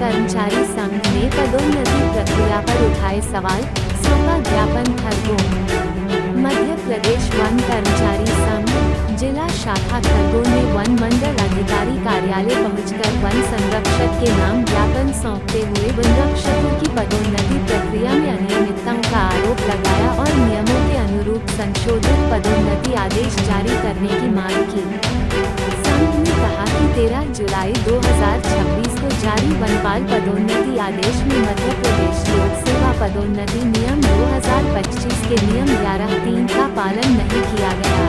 कर्मचारी संघ ने पदोन्नति प्रक्रिया पर उठाए सवाल, सौंपा ज्ञापन खरगोन। मध्य प्रदेश वन कर्मचारी संघ जिला शाखा खरगोन ने वन मंडल अधिकारी कार्यालय पहुंचकर वन संरक्षक के नाम ज्ञापन सौंपते हुए वनरक्षकों की पदोन्नति प्रक्रिया में अनियमितताओं का आरोप लगाया और नियमों के अनुरूप संशोधित पदोन्नति आदेश जारी करने की मांग की। संघ ने कहा कि 13 जुलाई 2026 को जारी वनपाल पदोन्नति आदेश में मध्य प्रदेश लोक सेवा पदोन्नति नियम 2025 के नियम 11(3) का पालन नहीं किया गया।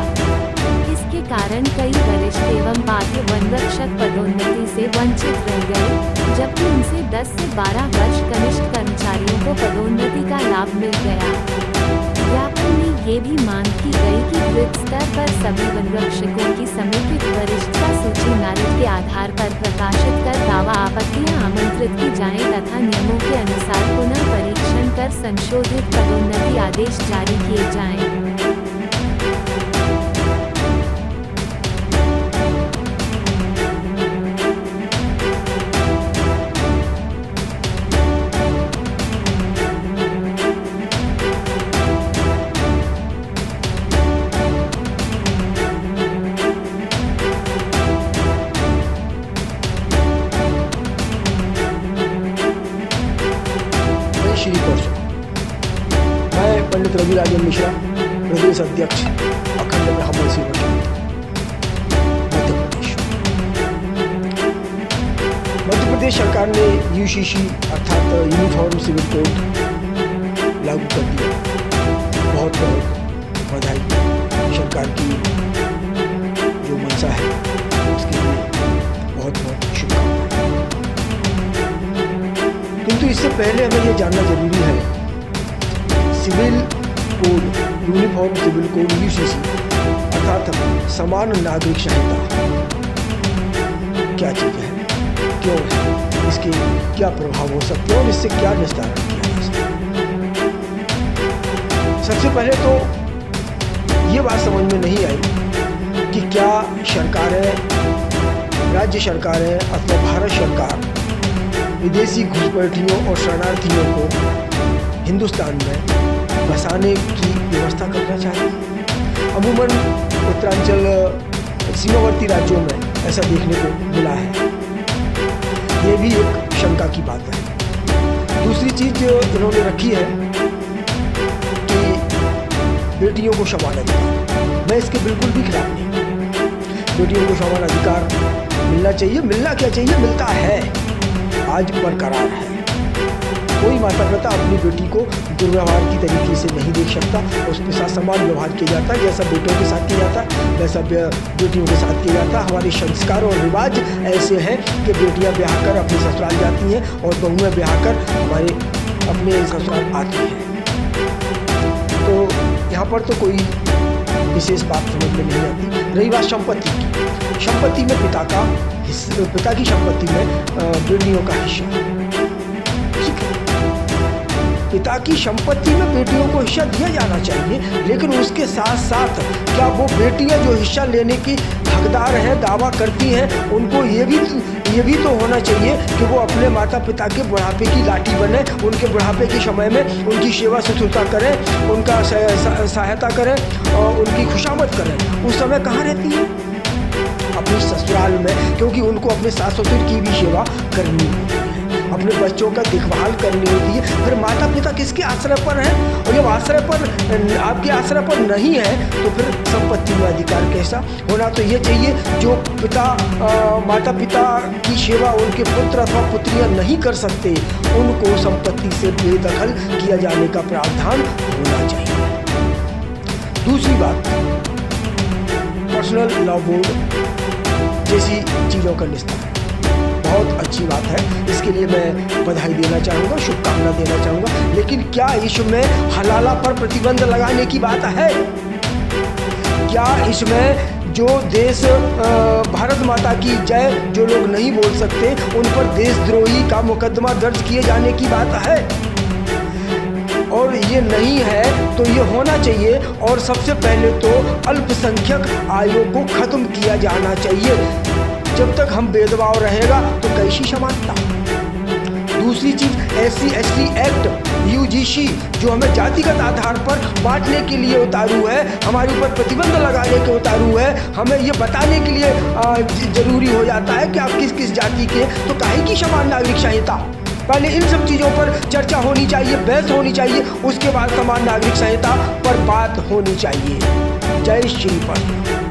इसके कारण कई वरिष्ठ एवं पात्र वनरक्षक पदोन्नति से वंचित रह गए, जबकि उनसे 10 से 12 वर्ष कनिष्ठ कर्मचारियों को पदोन्नति का लाभ मिल गया। ज्ञापन में ये भी मांग की गई कि वृत्त स्तर पर सभी वनरक्षकों की समेकित वरिष्ठता सूची मेरिट के आधार पर प्रकाशित कर दावा आपत्तियां आमंत्रित की जाएं तथा नियमों के अनुसार पुनः परीक्षण कर संशोधित पदोन्नति आदेश जारी किए जाएं। श्री परसों मैं पंडित रवि राजन मिश्रा, प्रदेश अध्यक्ष अखंड ब्राह्मण सेवा समिति मध्य प्रदेश सरकार ने यूसीसी अर्थात यूनिफॉर्म सिविल कोड लागू कर दिया। बहुत बहुत बधाई। सरकार की जो मंशा है उसके लिए बहुत बहुत शुभकामनाएं। किंतु इससे पहले हमें यह जानना जरूरी है, civil code, uniform civil code UCC अर्थात समान नागरिक संहिता क्या चीज है, क्यों है, इसके क्या प्रभाव हो सकते हैं और इससे क्या निस्तारण किया जा सकता है। सबसे पहले तो ये बात समझ में नहीं आई कि क्या सरकारें, राज्य सरकारें अथवा भारत सरकार विदेशी घुसपैठियों और शरणार्थियों को हिंदुस्तान में बसाने की व्यवस्था करना चाहती है। अमूमन उत्तरांचल सीमावर्ती राज्यों में ऐसा देखने को मिला है। ये भी एक शंका की बात है। दूसरी चीज जो इन्होंने रखी है कि बेटियों को समान अधिकार, मैं इसके बिल्कुल भी खिलाफ नहीं। बेटियों को समान अधिकार मिलना चाहिए। मिलना क्या चाहिए, मिलता है, आज बरकरार है। कोई माता पिता अपनी बेटी को दुर्व्यवहार की तरीके से नहीं देख सकता, उसके साथ समान व्यवहार किया जाता है। जैसा बेटों के साथ किया जाता है वैसा बेटियों के साथ किया जाता है। हमारे संस्कार और रिवाज ऐसे हैं कि बेटियां ब्याह कर अपने ससुराल जाती हैं और बहुएं ब्याह कर हमारे अपने ससुराल आती हैं। तो यहाँ पर तो कोई विशेष बात समझ में नहीं आती। रही बात संपत्ति की, संपत्ति में पिता की संपत्ति में बेटियों का हिस्सा, ठीक है। पिता की संपत्ति में बेटियों को हिस्सा दिया जाना चाहिए, लेकिन उसके साथ साथ क्या वो बेटियां जो हिस्सा लेने की हकदार हैं, दावा करती हैं, उनको ये भी तो होना चाहिए कि वो अपने माता पिता के बुढ़ापे की लाठी बने, उनके बुढ़ापे के समय में उनकी सेवा शुश्रूषा करें, उनका सहायता करें और उनकी खुशामद करें। उस समय कहाँ रहती है? अपने ससुराल में, क्योंकि उनको अपने सास ससुर की भी सेवा करनी होती है, अपने बच्चों का देखभाल करनी होती है। फिर माता पिता किसके आश्रय पर हैं? और जब आश्रय पर आपके आश्रय पर नहीं है तो फिर संपत्ति में अधिकार कैसा? होना तो ये चाहिए जो माता पिता की सेवा उनके पुत्र अथवा पुत्रियां नहीं कर सकते, उनको संपत्ति से बेदखल किया जाने का प्रावधान होना चाहिए। दूसरी बात, पर्सनल लॉ बोर्ड जैसी चीज़ों का निस्तार बहुत अच्छी बात है। इसके लिए मैं बधाई देना चाहूँगा, शुभकामना देना चाहूँगा। लेकिन क्या इसमें हलाला पर प्रतिबंध लगाने की बात है? क्या इसमें जो देश भारत माता की जय जो लोग नहीं बोल सकते उन पर देशद्रोही का मुकदमा दर्ज किए जाने की बात है? और ये नहीं है तो ये होना चाहिए। और सबसे पहले तो अल्पसंख्यक आयोग को खत्म किया जाना चाहिए। जब तक हम भेदभाव रहेगा तो कैसी समानता? दूसरी चीज़ SC/ST एक्ट UGC जो हमें जातिगत आधार पर बांटने के लिए उतारू है, हमारे ऊपर प्रतिबंध लगाने के उतारू है, हमें ये बताने के लिए ज़रूरी हो जाता है कि आप किस किस जाति के, तो काहे की समान नागरिक संहिता। पहले इन सब चीज़ों पर चर्चा होनी चाहिए, बहस होनी चाहिए, उसके बाद समान नागरिक संहिता पर बात होनी चाहिए। जय श्री पद।